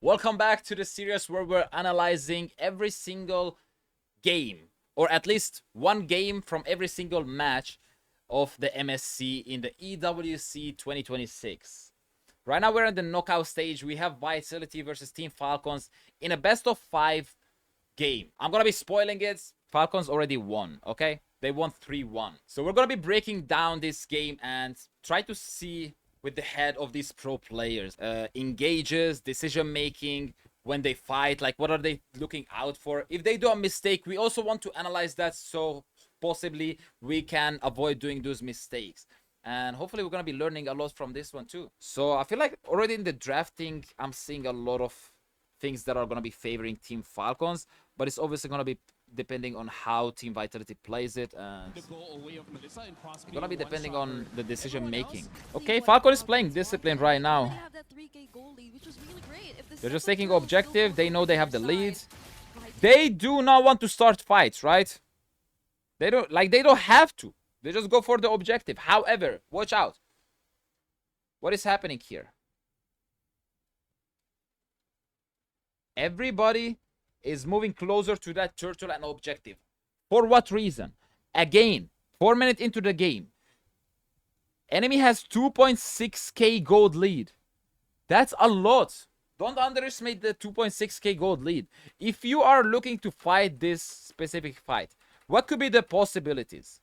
Welcome back to the series where we're analyzing every single game, or at least one game from every single match of the MSC in the EWC 2026. Right now we're in the knockout stage. We have Vitality versus Team Falcons in a best of 5 game. I'm gonna be spoiling it. Falcons already won, okay? They won 3-1. So we're gonna be breaking down this game and try to see with the head of these pro players. Engages, decision making, when they fight, like what are they looking out for? If they do a mistake, we also want to analyze that so possibly we can avoid doing those mistakes. And hopefully we're going to be learning a lot from this one too. So I feel like already in the drafting, I'm seeing a lot of things that are going to be favoring Team Falcons, but it's obviously going to be depending on how Team Vitality plays it, and it's going to be depending on the decision making. Okay, Falcon is playing discipline right now. They're just taking objective. They know they have the lead. They do not want to start fights, right? They don't have to. They just go for the objective. However, watch out. What is happening here? Everybody is moving closer to that turtle and objective. For what reason? Again, 4 minutes into the game. Enemy has 2.6k gold lead. That's a lot. Don't underestimate the 2.6k gold lead. If you are looking to fight this specific fight, what could be the possibilities?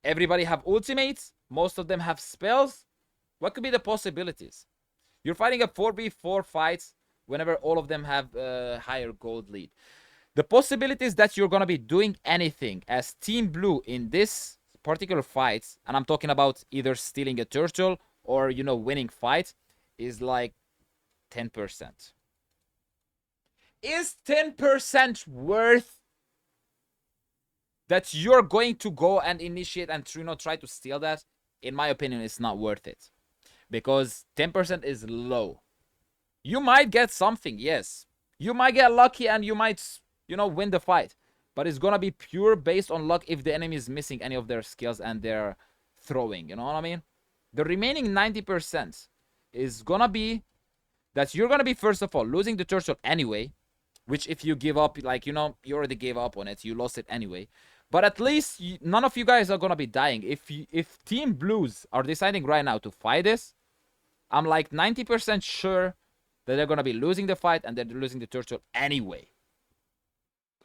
Everybody have ultimates. Most of them have spells. What could be the possibilities? You're fighting a 4v4 fight whenever all of them have higher gold lead. The possibilities that you're going to be doing anything as Team Blue in this particular fight, and I'm talking about either stealing a turtle or, you know, winning fight, is like 10%. Is 10% worth that you're going to go and initiate and try to steal that? In my opinion, it's not worth it. Because 10% is low. You might get something, yes. You might get lucky and you might, win the fight. But it's gonna be pure based on luck if the enemy is missing any of their skills and they're throwing. You know what I mean? The remaining 90% is gonna be that you're gonna be, first of all, losing the turtle anyway. Which if you give up, you already gave up on it. You lost it anyway. But at least none of you guys are gonna be dying. If Team Blues are deciding right now to fight this, I'm like 90% sure that they're gonna be losing the fight and they're losing the turtle anyway.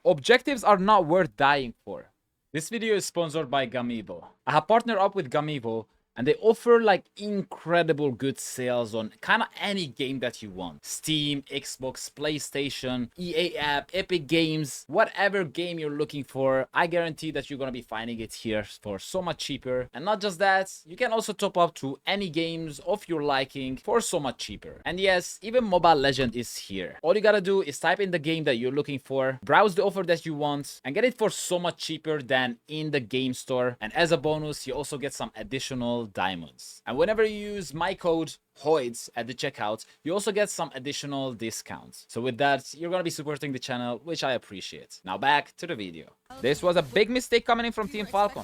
Objectives are not worth dying for. This video is sponsored by Gamivo. I have partnered up with Gamivo, and they offer like incredible good sales on kind of any game that you want. Steam, Xbox, PlayStation, EA app, Epic Games, whatever game you're looking for, I guarantee that you're gonna be finding it here for so much cheaper. And not just that, you can also top up to any games of your liking for so much cheaper. And yes, even Mobile Legend is here. All you gotta do is type in the game that you're looking for, browse the offer that you want, and get it for so much cheaper than in the game store. And as a bonus, you also get some additional diamonds. And whenever you use my code HOIDS at the checkout, you also get some additional discounts. So with that, you're gonna be supporting the channel, which I appreciate. Now back to the video. This was a big mistake coming in from Team Falcon.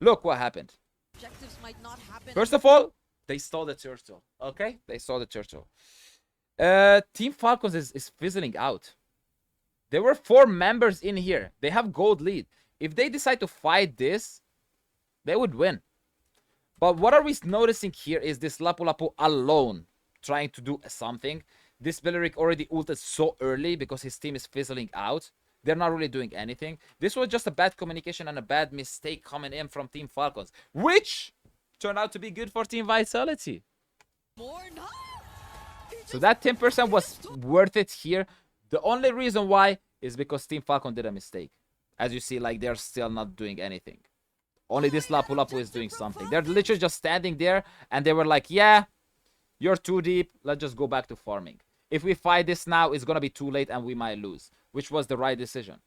Look what happened. First of all, they stole the turtle. Okay? They stole the turtle. Team Falcons is fizzling out. There were 4 members in here. They have gold lead. If they decide to fight this, they would win. But what are we noticing here is this Lapu Lapu alone trying to do something. This Belleric already ulted so early because his team is fizzling out. They're not really doing anything. This was just a bad communication and a bad mistake coming in from Team Falcons, which turned out to be good for Team Vitality. So that 10% was worth it here. The only reason why is because Team Falcon did a mistake. As you see, like, they're still not doing anything. Only this Lapu Lapu is doing something. They're literally just standing there, and they were like, yeah, you're too deep. Let's just go back to farming. If we fight this now, it's going to be too late, and we might lose, which was the right decision.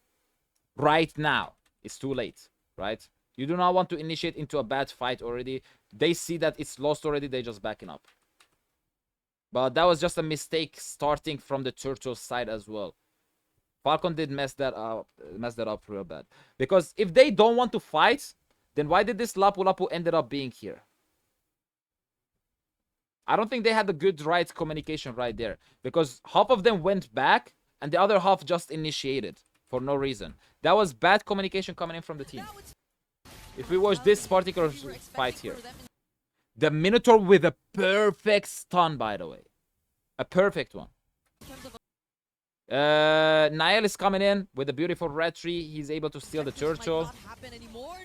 Right now, it's too late, right? You do not want to initiate into a bad fight already. They see that it's lost already. They're just backing up. But that was just a mistake starting from the turtle side as well. Falcon did mess that up real bad. Because if they don't want to fight, then why did this Lapu Lapu ended up being here? I don't think they had the good right communication right there, because half of them went back and the other half just initiated for no reason. That was bad communication coming in from the team. If we watch this particular fight here, the Minotaur with a perfect stun, by the way, a perfect one. Niall is coming in with a beautiful red tree. He's able to steal the turtle.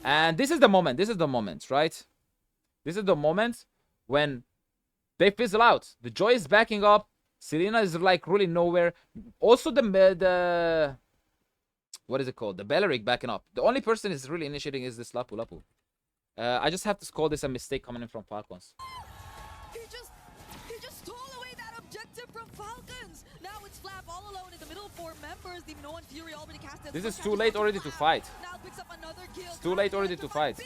And this is the moment. This is the moment, right? This is the moment when they fizzle out. The Joy is backing up. Selena is like really nowhere. Also the what is it called? The Belleric backing up. The only person is really initiating is this Lapu Lapu. I just have to call this a mistake coming in from Falcons. He just stole away that objective from Falcons. Now it's Flap all alone in the middle. 4 members. The Minoan Fury already casted. This is too late already to fight. Now picks up another kill. It's too late already to fight.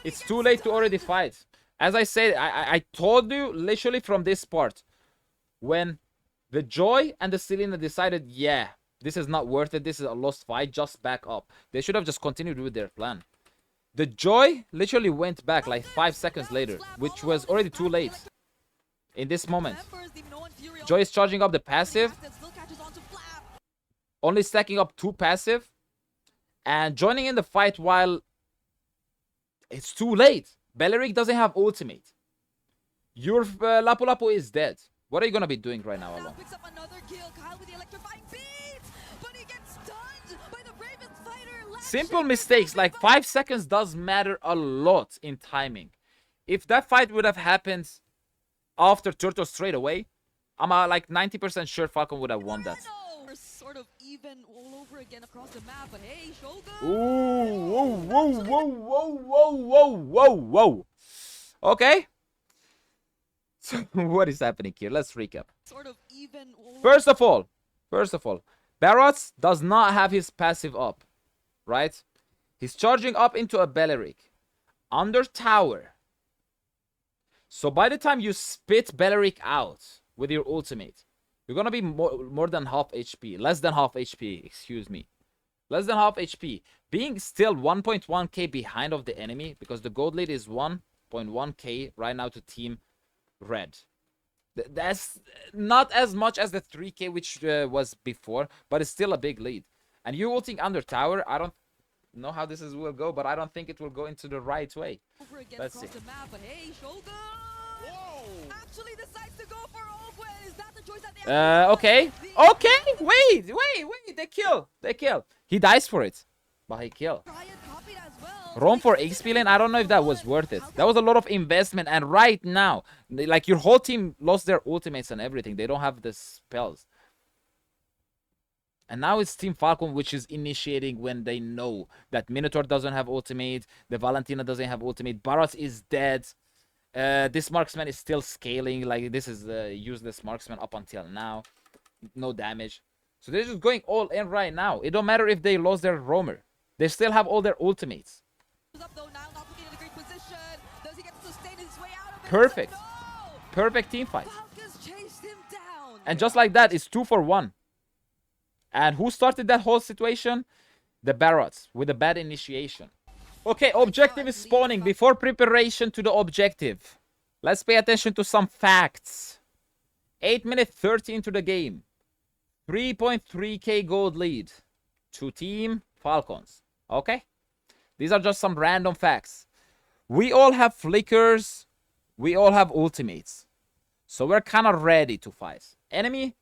It's too late to already fight. As I said, I told you literally from this part, when the Joy and the Selena decided, yeah, this is not worth it, this is a lost fight, just back up. They should have just continued with their plan. The Joy literally went back like 5 seconds later, which was already too late. In this moment, Joy is charging up the passive, only stacking up 2 passive, and joining in the fight while it's too late. Belleric doesn't have ultimate. Your Lapu Lapu is dead. What are you gonna be doing right now alone? Simple mistakes, like 5 seconds does matter a lot in timing. If that fight would have happened after Turtle straight away, I'm like 90% sure Falcon would have won that. Sort of even all over again across the map, but hey, Shogun. Ooh, whoa, whoa, whoa, whoa, whoa, whoa, whoa, whoa. Okay. So what is happening here? Let's recap. Sort of even First of all, Barrots does not have his passive up, right? He's charging up into a Belleric under tower. So by the time you spit Belleric out with your ultimate, you're gonna be more than half HP. Less than half HP, excuse me. Less than half HP. Being still 1.1k behind of the enemy, because the gold lead is 1.1k right now to Team Red. That's not as much as the 3k which was before, but it's still a big lead. And you ulting under tower, I don't know how this will go, but I don't think it will go into the right way. Let's see. Actually decides to go for Ogwen. Is that the choice that they okay. Wait. They kill. He dies for it, but he kill. Roam for EXP Lane, I don't know if that was worth it. That was a lot of investment, and right now, like, your whole team lost their ultimates and everything. They don't have the spells. And now it's Team Falcon which is initiating when they know that Minotaur doesn't have ultimate, the Valentina doesn't have ultimate, Barros is dead. This marksman is still scaling, like this is the useless marksman up until now. No damage. So they're just going all in right now. It don't matter if they lost their roamer. They still have all their ultimates. Perfect. Perfect team fight. And just like that, it's 2 for 1. And who started that whole situation? The Barrots with a bad initiation. Okay, objective is spawning. Before preparation to the objective, let's pay attention to some facts. 8 minutes 30 into the game. 3.3k gold lead to Team Falcons. Okay? These are just some random facts. We all have flickers. We all have ultimates. So we're kind of ready to fight. Enemy,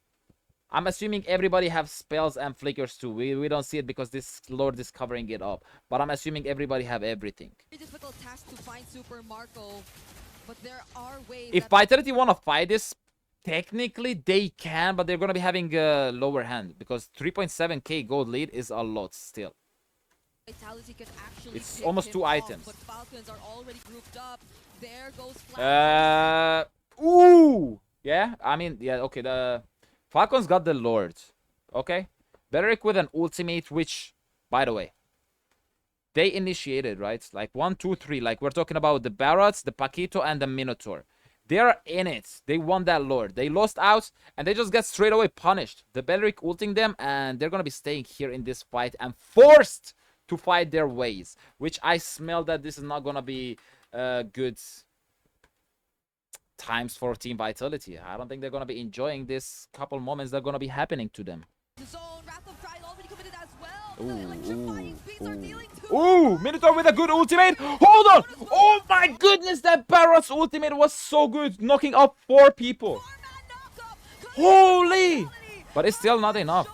I'm assuming everybody have spells and flickers too. We don't see it because this Lord is covering it up. But I'm assuming everybody have everything. Difficult task to find Super Marco, but there are ways. If Vitality want to fight this, technically they can, but they're going to be having a lower hand because 3.7k gold lead is a lot still. Vitality can actually it's almost 2 items. But Falcons are already grouped up. There goes ooh! Yeah, I mean, yeah, okay, the Falcons got the Lord. Okay? Belleric with an ultimate, which, by the way, they initiated, right? Like 1, 2, 3. Like we're talking about the Barrots, the Paquito, and the Minotaur. They're in it. They won that Lord. They lost out, and they just get straight away punished. The Belleric ulting them, and they're going to be staying here in this fight and forced to fight their ways. Which I smell that this is not going to be a good times for Team Vitality. I don't think they're going to be enjoying this couple moments that are going to be happening to them. Ooh, Minotaur with a good ultimate. Hold on. Oh my goodness, that Barret's ultimate was so good. Knocking up 4 people. Holy. But it's still not enough.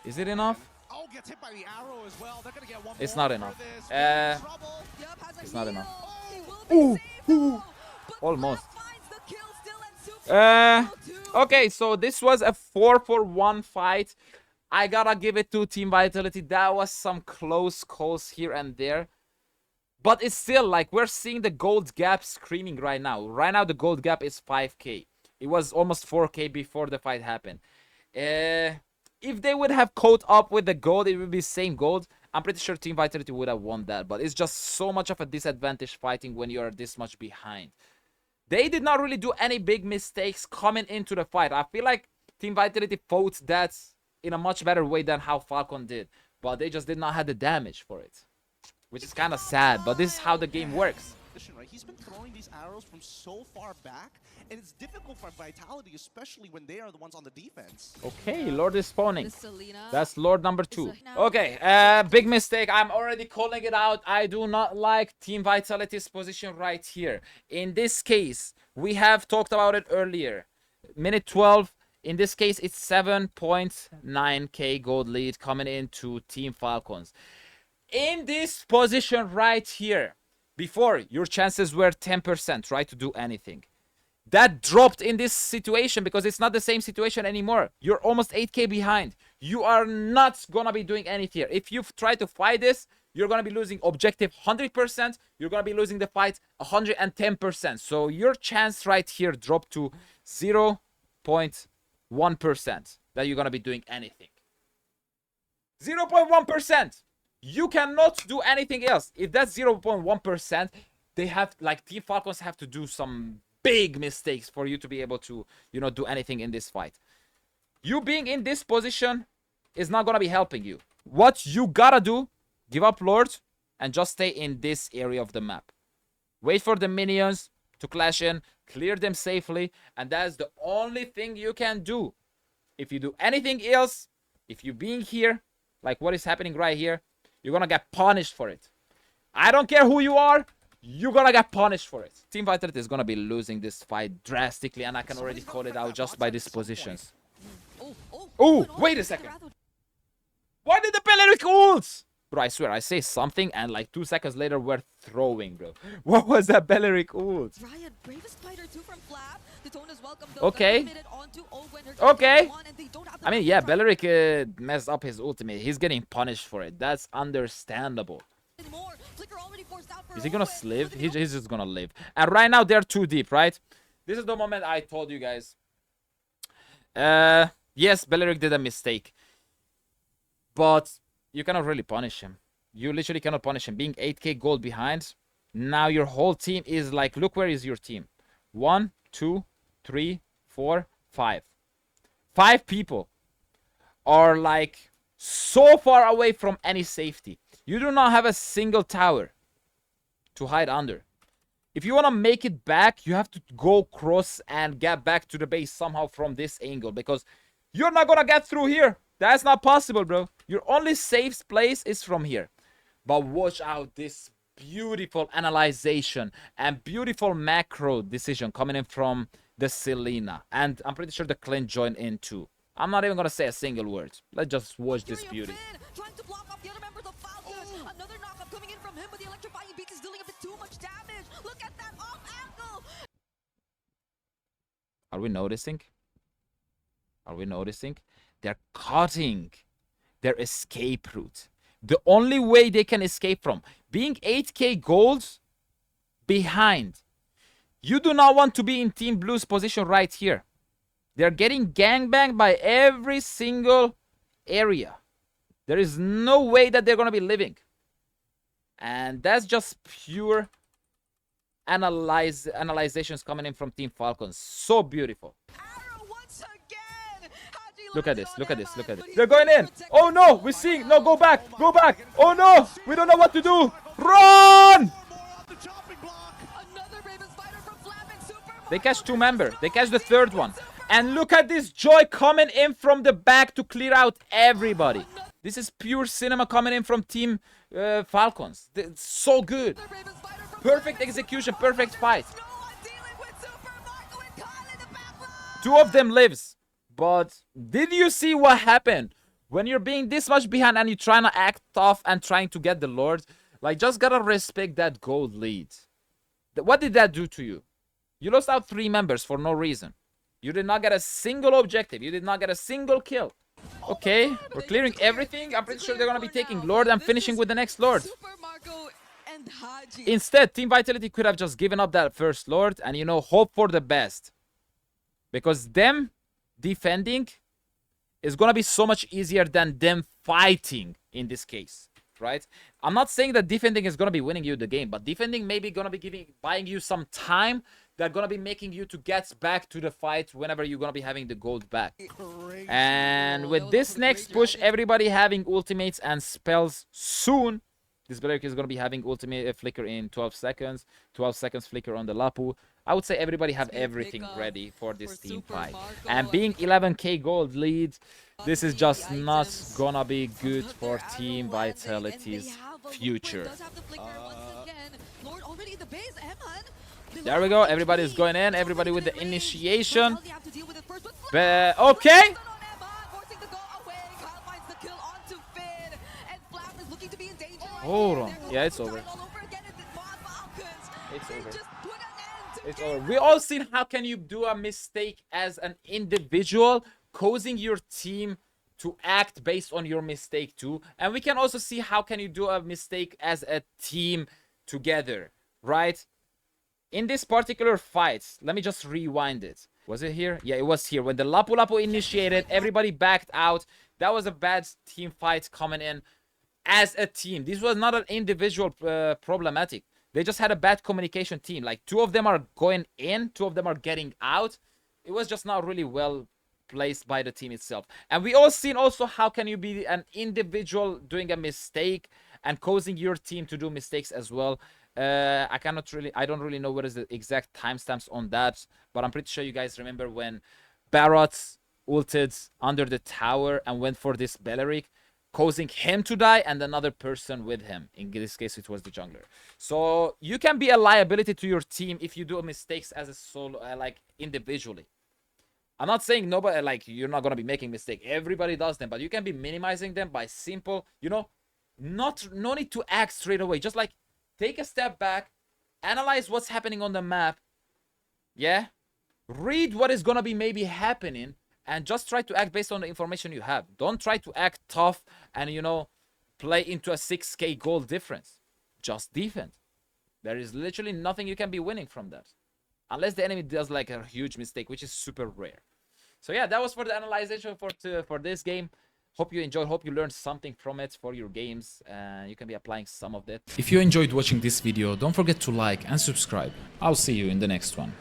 Is it enough? It's not enough. It's not enough. Ooh, ooh. Almost. Okay, so this was a 4-for-1 fight. I gotta give it to Team Vitality. That was some close calls here and there. But it's still like we're seeing the gold gap screaming right now. Right now the gold gap is 5k. It was almost 4k before the fight happened. If they would have caught up with the gold, it would be same gold. I'm pretty sure Team Vitality would have won that. But it's just so much of a disadvantage fighting when you're this much behind. They did not really do any big mistakes coming into the fight. I feel like Team Vitality fought that in a much better way than how Falcon did. But they just did not have the damage for it. Which is kind of sad, but this is how the game works. He's been throwing these arrows from so far back, and it's difficult for Vitality, especially when they are the ones on the defense. Okay, Lord is spawning. That's Lord number 2. Okay, big mistake. I'm already calling it out. I do not like Team Vitality's position right here. In this case, we have talked about it earlier. Minute 12. In this case, it's 7.9k gold lead coming into Team Falcons. In this position right here, before your chances were 10%, right, to do anything. That dropped in this situation because it's not the same situation anymore. You're almost 8k behind. You are not gonna be doing anything here. If you try to fight this, you're gonna be losing objective 100%. You're gonna be losing the fight 110%. So your chance right here dropped to 0.1% that you're gonna be doing anything. 0.1%. You cannot do anything else. If that's 0.1%, they have, like, Team Falcons have to do some big mistakes for you to be able to, you know, do anything in this fight. You being in this position is not gonna be helping you. What you gotta do, give up Lord and just stay in this area of the map. Wait for the minions to clash in, clear them safely, and that's the only thing you can do. If you do anything else, if you being here, like what is happening right here, you're gonna get punished for it. I don't care who you are, you're gonna get punished for it. Team Vitality is gonna be losing this fight drastically, and I can already call it out just by these positions. Oh, wait a second. Why did the Belleric ult? Bro, I swear, I say something, and like 2 seconds later, we're throwing, bro. What was that Belleric ult? Okay. Okay. I mean, yeah, Belleric messed up his ultimate. He's getting punished for it. That's understandable. Is he gonna live? He's just gonna live. And right now, they're too deep, right? This is the moment I told you guys. Yes, Belleric did a mistake. But you cannot really punish him. You literally cannot punish him. Being 8k gold behind, now your whole team is like, look where is your team. 1, 2, 3, 4, 5. 5 people are like so far away from any safety. You do not have a single tower to hide under. If you want to make it back, you have to go cross and get back to the base somehow from this angle, because you're not gonna get through here. That's not possible, bro. Your only safe place is from here. But watch out, this beautiful analyzation and beautiful macro decision coming in from the Selena. And I'm pretty sure the Clint joined in too. I'm not even gonna say a single word. Let's just watch this beauty. Trying to block off the other members of Falcons. Another knockup coming in from him, but the electrifying beat is dealing a bit too much damage. Look at that off angle. Are we noticing? Are we noticing? They're cutting their escape route. The only way they can escape from being 8k gold behind. You do not want to be in Team Blue's position right here. They're getting gangbanged by every single area. There is no way that they're going to be living. And that's just pure analyzations coming in from Team Falcons. So beautiful. Look at this, look at this, look at this. They're going in. Oh no, we're seeing. No, go back, go back. Oh no, we don't know what to do. Run! They catch 2 members. They catch the 3rd one. And look at this Joy coming in from the back to clear out everybody. This is pure cinema coming in from Team Falcons. It's so good. Perfect execution, perfect fight. 2 of them lives. But did you see what happened? When you're being this much behind and you're trying to act tough and trying to get the Lord, like, just gotta respect that gold lead. What did that do to you? You lost out 3 members for no reason. You did not get a single objective. You did not get a single kill. Okay, we're clearing everything. I'm pretty sure they're gonna be taking Lord and finishing with the next Lord. Instead, Team Vitality could have just given up that first Lord and, you know, hope for the best. Because them defending is gonna be so much easier than them fighting in this case, right? I'm not saying that defending is gonna be winning you the game, but defending maybe gonna be buying you some time that gonna be making you to get back to the fight whenever you're gonna be having the gold back. And with this next push, everybody having ultimates and spells soon. This Belleric is gonna be having ultimate flicker in 12 seconds. 12 seconds flicker on the Lapu. I would say everybody have everything ready for this team fight. And being 11k gold lead, this is just not gonna be good for Team Vitality's future. There we go. Everybody is going in. Everybody with the initiation. Okay. Hold on. Yeah, it's over. It's over. It's over. We all seen how can you do a mistake as an individual, causing your team to act based on your mistake too. And we can also see how can you do a mistake as a team together, right? In this particular fight, let me just rewind it. Was it here? Yeah, it was here. When the Lapu Lapu initiated, everybody backed out. That was a bad team fight coming in as a team. This was not an individual problematic. They just had a bad communication team. Like, 2 of them are going in, 2 of them are getting out. It was just not really well placed by the team itself. And we all seen also how can you be an individual doing a mistake and causing your team to do mistakes as well. I don't really know what is the exact timestamps on that, but I'm pretty sure you guys remember when Barrett ulted under the tower and went for this Belleric, causing him to die and another person with him. In this case, it was the jungler. So you can be a liability to your team if you do mistakes as a solo, like individually. I'm not saying nobody, like, you're not gonna be making mistakes. Everybody does them, but you can be minimizing them by simple, you know, no need to act straight away. Just like take a step back, analyze what's happening on the map. Yeah, read what is gonna be maybe happening. And just try to act based on the information you have. Don't try to act tough and, you know, play into a 6k goal difference. Just defend. There is literally nothing you can be winning from that. Unless the enemy does like a huge mistake, which is super rare. So yeah, that was for the analysis for this game. Hope you enjoyed. Hope you learned something from it for your games. You can be applying some of that. If you enjoyed watching this video, don't forget to like and subscribe. I'll see you in the next one.